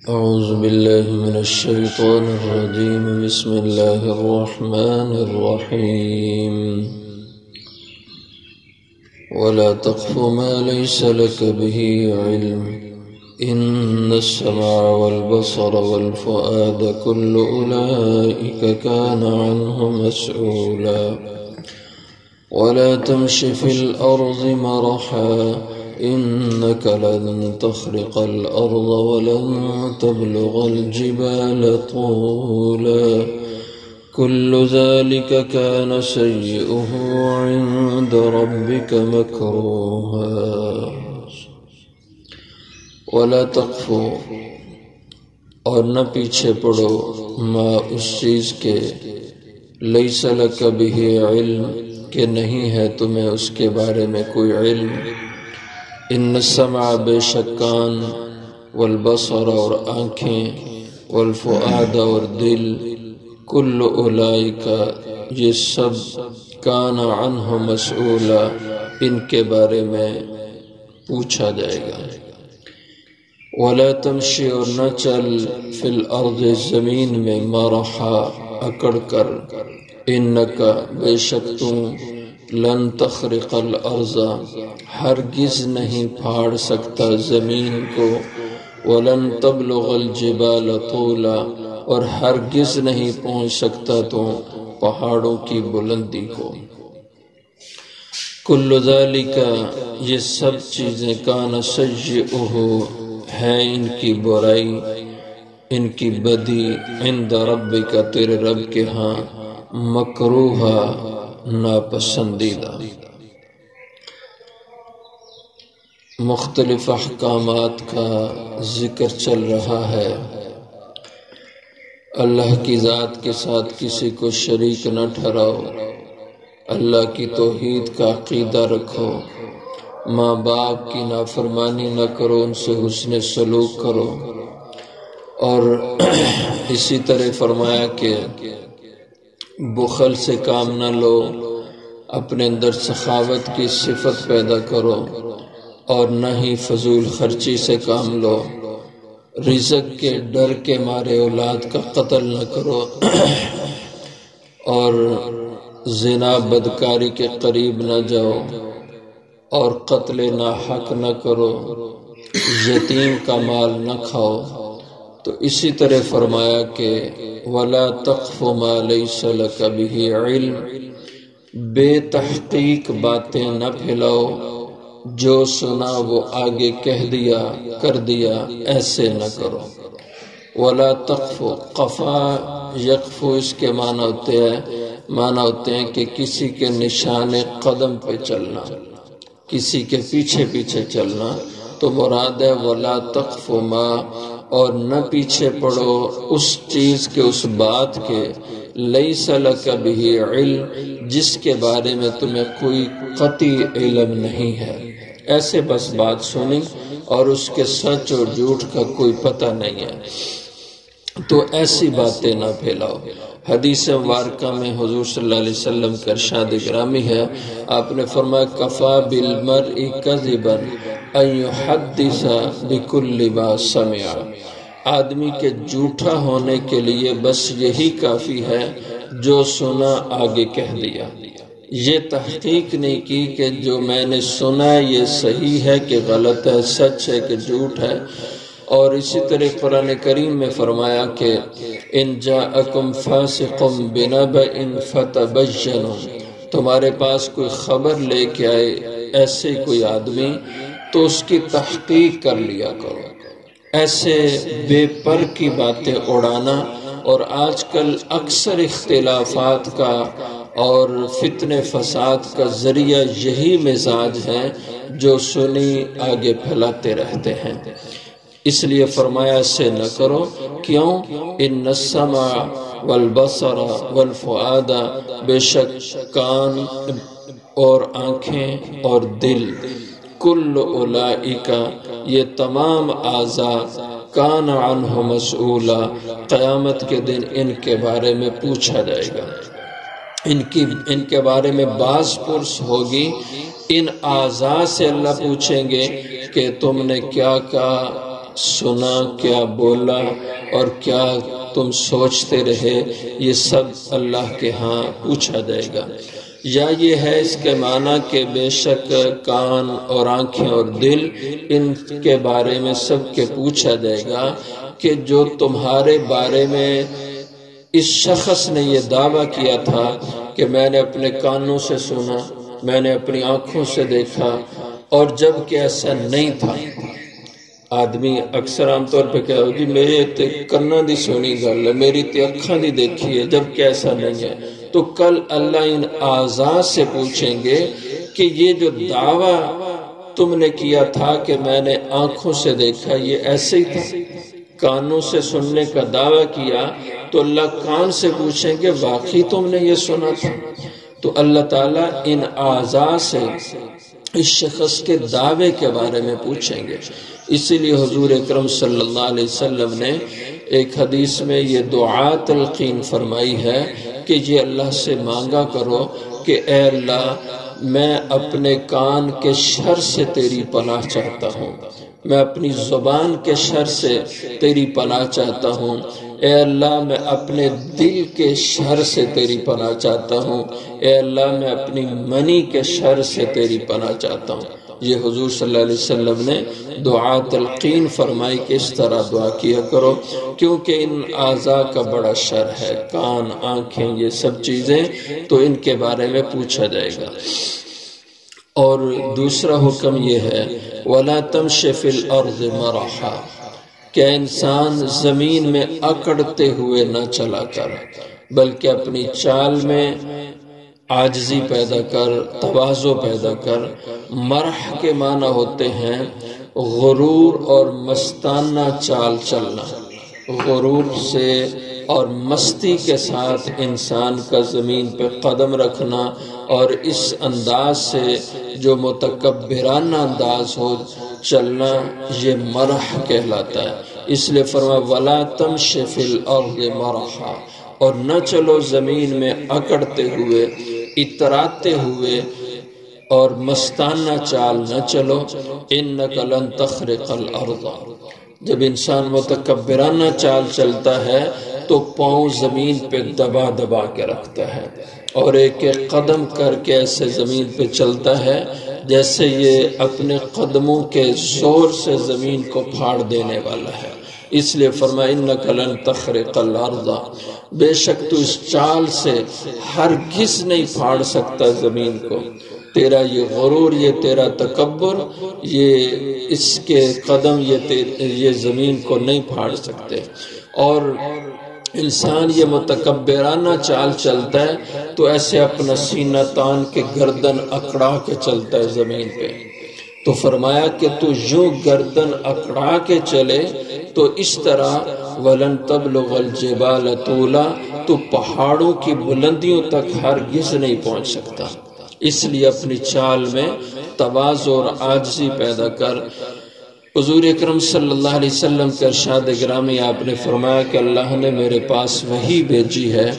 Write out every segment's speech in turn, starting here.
أعوذ بالله من الشيطان الرجيم. بسم الله الرحمن الرحيم. ولا تقف ما ليس لك به علم إن السمع والبصر والفؤاد كل أولئك كان عنه مسؤولا. ولا تمش في الأرض مرحا إنك لن تخرق الأرض ولن تبلغ الجبال طولا كل ذلك كان سيئه عند ربك مكروها. ولا تقف، اور نہ پیچھے پڑو، ما اس چیز کے، لیس لک بہ علم کہ نہیں ہے تمہیں اس کے بارے میں کوئی علم. ان السمع بے شک کان، والبصر اور آنکھیں، والفؤاد اور دل، کل اولئک یہ سب، کان عنہ مسئولا ان کے بارے میں پوچھا جائے گا. ولا تمشی اور نہ چل، فی الارض زمین میں، مرحا اکڑ کر، انکا بے شک تم، لن تخرق الارض ہرگز نہیں پھاڑ سکتا زمین کو، ولن تبلغ الجبال طولا اور ہرگز نہیں پہنچ سکتا تو پہاڑوں کی بلندی کو. کل ذالک یہ سب چیزیں، کان سیئہ ہے ان کی برائی، ان کی بدی، عند ربک تیرے رب کے ہاں، مکروہا ناپسندیدہ. مختلف احکامات کا ذکر چل رہا ہے. اللہ کی ذات کے ساتھ کسی کو شریک نہ ٹھہراؤ، اللہ کی توحید کا عقیدہ رکھو، ماں باپ کی نافرمانی نہ کرو، ان سے حسن سلوک کرو، اور اسی طرح فرمایا کہ بخل سے کام نہ لو، اپنے اندر سخاوت کی صفت پیدا کرو، اور نہ ہی فضول خرچی سے کام لو، رزق کے ڈر کے مارے اولاد کا قتل نہ کرو، اور زنا بدکاری کے قریب نہ جاؤ، اور قتل ناحق نہ کرو، یتیم کا مال نہ کھاؤ. تو اسی طرح فرمایا کہ وَلَا تَقْفُ مَا لَيْسَ لَكَ بِهِ عِلْمٍ بے تحقیق باتیں نہ پھیلاؤ، جو سنا وہ آگے کہہ دیا کر دیا، ایسے نہ کرو. وَلَا تَقْفُ، قفا یقفو اس کے معنی ہوتے ہیں کہ کسی کے نشان قدم پہ چلنا، کسی کے پیچھے پیچھے چلنا. تو مراد ہے وَلَا تَقْفُ مَا، اور نہ پیچھے پڑو اس چیز کے، اس بات کے، لیس لک بہ علم جس کے بارے میں تمہیں کوئی قطعی علم نہیں ہے. ایسے بس بات سنی اور اس کے سچ اور جھوٹ کا کوئی پتہ نہیں ہے، تو ایسی باتیں نہ پھیلاؤ. حدیث مبارکہ میں حضور صلی اللہ علیہ وسلم کا ارشاد گرامی ہے، آپ نے فرمایا کفا بالمرء کذبا ان یحدث بکل ما سمع. آدمی کے جھوٹا ہونے کے لیے بس یہی کافی ہے جو سنا آگے کہہ دیا. یہ تحقیق نہیں کی کہ جو میں نے سنا یہ صحیح ہے کہ غلط ہے، سچ ہے کہ جھوٹ ہے. اور اسی طرح قرآن کریم میں فرمایا کہ ان جاءکم فاسق بنبأ فتبینوا، تمہارے پاس کوئی خبر لے کے آئے ایسے کوئی آدمی تو اس کی تحقیق کر لیا کرو. ایسے بے پر کی باتیں اڑانا، اور آج کل اکثر اختلافات کا اور فتنے فساد کا ذریعہ یہی مزاج ہے جو سنی آگے پھیلاتے رہتے ہیں. اس لیے فرمایا اسے نہ کرو. کیوں؟ ان السمع والبصر والفؤاد، بے شک کان اور آنکھیں اور دل، کل اولئک یہ تمام اعضاء، کان عنہ مسئولا قیامت کے دن ان کے بارے میں پوچھا جائے گا. ان کے بارے میں باز پرس ہوگی. ان اعضاء سے اللہ پوچھیں گے کہ تم نے کیا کہا، سنا، کیا بولا اور کیا تم سوچتے رہے، یہ سب اللہ کے ہاں پوچھا جائے گا۔ یا یہ ہے اس کے معنی کہ بے شک کان اور آنکھیں اور دل، ان کے بارے میں سب کے پوچھا جائے گا کہ جو تمہارے بارے میں اس شخص نے یہ دعویٰ کیا تھا کہ میں نے اپنے کانوں سے سنا، میں نے اپنی آنکھوں سے دیکھا، اور جب کہ ایسا نہیں تھا۔ آدمی اکثر عام طور پہ کہو جی میرے تے کنا دی سونی گل ہے، میری تے اکھاں دی دیکھی ہے، جب کہ ایسا نہیں ہے۔ تو کل اللہ ان اعضاء سے پوچھیں گے کہ یہ جو دعویٰ تم نے کیا تھا کہ میں نے آنکھوں سے دیکھا، یہ ایسے ہی تھا؟ کانوں سے سننے کا دعویٰ کیا تو اللہ کان سے پوچھیں گے واقعی تم نے یہ سنا تھا؟ تو اللہ تعالیٰ ان اعضاء سے اس شخص کے دعوے کے بارے میں پوچھیں گے۔ اسی لیے حضور اکرم صلی اللہ علیہ وسلم نے ایک حدیث میں یہ دعا تلقین فرمائی ہے کہ یہ اللہ سے مانگا کرو کہ اے اللہ میں اپنے کان کے شر سے تیری پناہ چاہتا ہوں، میں اپنی زبان کے شر سے تیری پناہ چاہتا ہوں، اے اللہ میں اپنے دل کے شر سے تیری پناہ چاہتا ہوں، اے اللہ میں اپنی منی کے شر سے تیری پناہ چاہتا ہوں۔ یہ حضور صلی اللہ علیہ وسلم نے دعا تلقین فرمائی کہ اس طرح دعا کیا کرو، کیونکہ ان اعضاء کا بڑا شر ہے، کان، آنکھیں، یہ سب چیزیں، تو ان کے بارے میں پوچھا جائے گا۔ اور دوسرا حکم یہ ہے وَلَا تَمْشِ فِي الْأَرْضِ مَرَحًا، کہ انسان زمین میں اکڑتے ہوئے نہ چلا کر، بلکہ اپنی چال میں عاجزی پیدا کر، تواضع پیدا کر۔ مرح کے معنی ہوتے ہیں غرور اور مستانہ چال چلنا، غرور سے اور مستی کے ساتھ انسان کا زمین پہ قدم رکھنا، اور اس انداز سے جو متکبرانہ انداز ہو چلنا، یہ مرح کہلاتا ہے۔ اس لیے فرمایا وَلَا تَمْشِ فِي الْأَرْضِ مَرَحًا، اور نہ چلو زمین میں اکڑتے ہوئے، اتراتے ہوئے اور مستانہ چال نہ چلو، اِنَّكَ لَن تَخْرِقَ الْأَرْضَ۔ جب انسان متکبرانہ چال چلتا ہے تو پاؤں زمین پہ دبا دبا کے رکھتا ہے، اور ایک ایک قدم کر کے ایسے زمین پہ چلتا ہے جیسے یہ اپنے قدموں کے زور سے زمین کو پھاڑ دینے والا ہے۔ اس لیے فرمایا اِنَّكَ لَن تَخْرِقَ الْأَرْضَ، بے شک تو اس چال سے ہرگز نہیں پھاڑ سکتا زمین کو۔ تیرا یہ غرور، یہ تیرا تکبر، یہ اس کے قدم یہ زمین کو نہیں پھاڑ سکتے۔ اور انسان یہ متکبرانہ چال چلتا ہے تو ایسے اپنا سینہ تان کے گردن اکڑا کے چلتا ہے زمین پہ۔ تو فرمایا کہ تو یوں گردن اکڑا کے چلے تو اس طرح وَلَن تَبْلُغَ الْجِبَالَ طُولًا، تو پہاڑوں کی بلندیوں تک ہرگز نہیں پہنچ سکتا۔ اس لیے اپنی چال میں تواضع اور عاجزی پیدا کر۔ حضور اکرم صلی اللہ علیہ وسلم کے ارشاد گرامی آپ نے فرمایا کہ اللہ نے میرے پاس وحی بھیجی ہے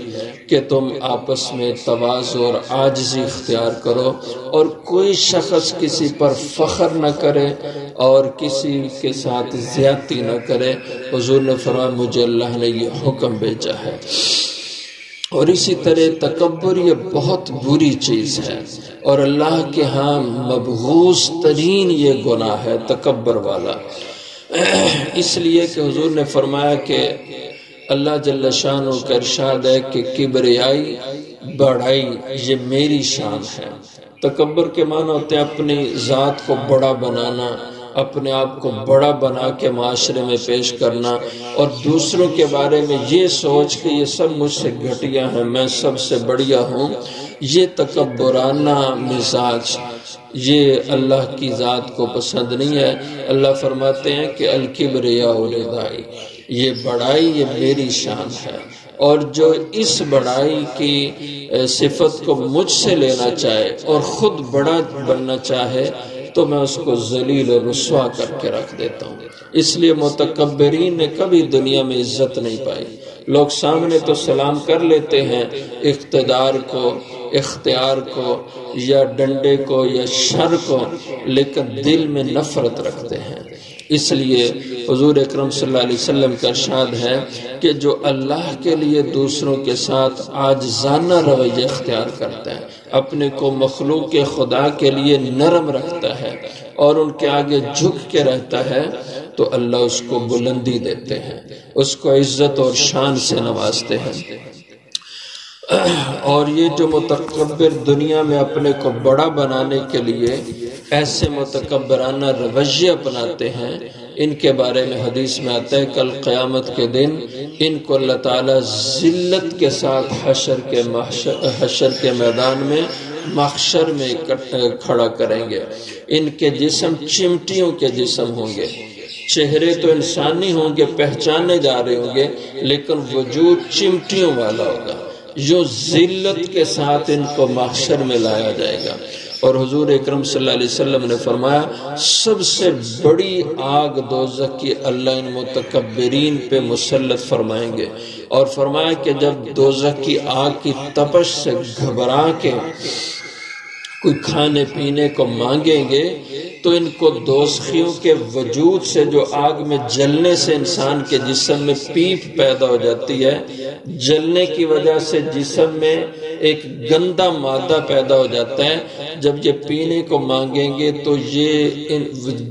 کہ تم آپس میں تواضع اور عاجزی اختیار کرو، اور کوئی شخص کسی پر فخر نہ کرے اور کسی کے ساتھ زیادتی نہ کرے۔ حضور نے فرمایا مجھے اللہ نے یہ حکم بھیجا ہے۔ اور اسی طرح تکبر یہ بہت بری چیز ہے، اور اللہ کے ہاں مبغوض ترین یہ گناہ ہے تکبر والا۔ اس لیے کہ حضور نے فرمایا کہ اللہ جل شانہ کا ارشاد ہے کہ کبریائی، بڑائی، یہ میری شان ہے۔ تکبر کے معنی ہوتے ہیں اپنی ذات کو بڑا بنانا، اپنے آپ کو بڑا بنا کے معاشرے میں پیش کرنا، اور دوسروں کے بارے میں یہ سوچ کہ یہ سب مجھ سے گھٹیا ہیں، میں سب سے بڑھیا ہوں۔ یہ تکبرانہ مزاج یہ اللہ کی ذات کو پسند نہیں ہے۔ اللہ فرماتے ہیں کہ الکبریاء ردائی، یہ بڑائی یہ میری شان ہے، اور جو اس بڑائی کی صفت کو مجھ سے لینا چاہے اور خود بڑا بننا چاہے تو میں اس کو ذلیل اور رسوا کر کے رکھ دیتا ہوں۔ اس لیے متکبرین نے کبھی دنیا میں عزت نہیں پائی۔ لوگ سامنے تو سلام کر لیتے ہیں اقتدار کو، اختیار کو، یا ڈنڈے کو، یا شر کو، لیکن دل میں نفرت رکھتے ہیں۔ اس لیے حضور اکرم صلی اللہ علیہ وسلم کا ارشاد ہے کہ جو اللہ کے لیے دوسروں کے ساتھ عاجزانہ رویہ اختیار کرتا ہے، اپنے کو مخلوق خدا کے لیے نرم رکھتا ہے اور ان کے آگے جھک کے رہتا ہے، تو اللہ اس کو بلندی دیتے ہیں، اس کو عزت اور شان سے نوازتے ہیں۔ اور یہ جو متکبر دنیا میں اپنے کو بڑا بنانے کے لیے ایسے متکبرانہ رویے اپناتے ہیں، ان کے بارے میں حدیث میں آتا ہے کل قیامت کے دن ان کو اللہ تعالیٰ ذلت کے ساتھ حشر کے میدان میں محشر میں کھڑا کریں گے۔ ان کے جسم چمٹیوں کے جسم ہوں گے، چہرے تو انسانی ہوں گے، پہچانے جا رہے ہوں گے، لیکن وجود چمٹیوں والا ہوگا۔ جو ذلت کے ساتھ ان کو محشر میں لایا جائے گا۔ اور حضور اکرم صلی اللہ علیہ وسلم نے فرمایا سب سے بڑی آگ دوزخ کی اللہ ان متکبرین پہ مسلط فرمائیں گے، اور فرمایا کہ جب دوزخ کی آگ کی تپش سے گھبرا کے کوئی کھانے پینے کو مانگیں گے تو ان کو دوزخیوں کے وجود سے، جو آگ میں جلنے سے انسان کے جسم میں پیپ پیدا ہو جاتی ہے، جلنے کی وجہ سے جسم میں ایک گندا مادہ پیدا ہو جاتا ہے، جب یہ پینے کو مانگیں گے تو یہ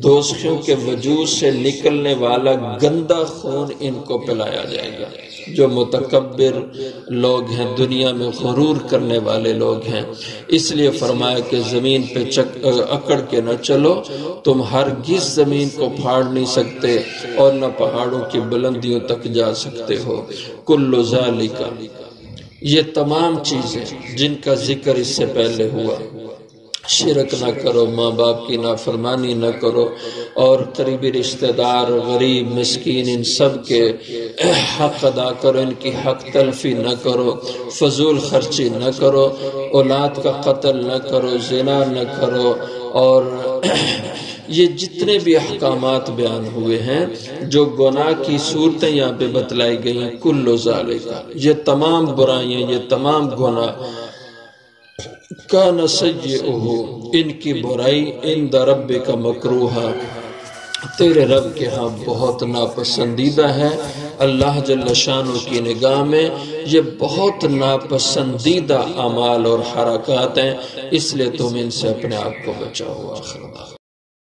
دوزخیوں کے وجود سے نکلنے والا گندا خون ان کو پلایا جائے گا۔ جو متکبر لوگ ہیں، دنیا میں غرور کرنے والے لوگ ہیں، اس لیے فرمایا کہ زمین پہ اکڑ کے نہ چلو، تم ہرگز زمین کو پھاڑ نہیں سکتے اور نہ پہاڑوں کی بلندیوں تک جا سکتے ہو۔ کل ذالک، یہ تمام چیزیں جن کا ذکر اس سے پہلے ہوا، شرک نہ کرو، ماں باپ کی نافرمانی نہ کرو، اور قریبی رشتہ دار، غریب، مسکین، ان سب کے حق ادا کرو، ان کی حق تلفی نہ کرو، فضول خرچی نہ کرو، اولاد کا قتل نہ کرو، زنا نہ کرو، اور یہ جتنے بھی احکامات بیان ہوئے ہیں، جو گناہ کی صورتیں یہاں پہ بتلائی گئی ہیں، کل ذالک، یہ تمام برائیاں، یہ تمام گناہ، کان سیئہ، ان کی برائی، عند ربک مکروہا، تیرے رب کے ہاں بہت ناپسندیدہ ہے۔ اللہ جل شانہ کی نگاہ میں یہ بہت ناپسندیدہ اعمال اور حرکات ہیں، اس لیے تم ان سے اپنے آپ کو بچاؤ۔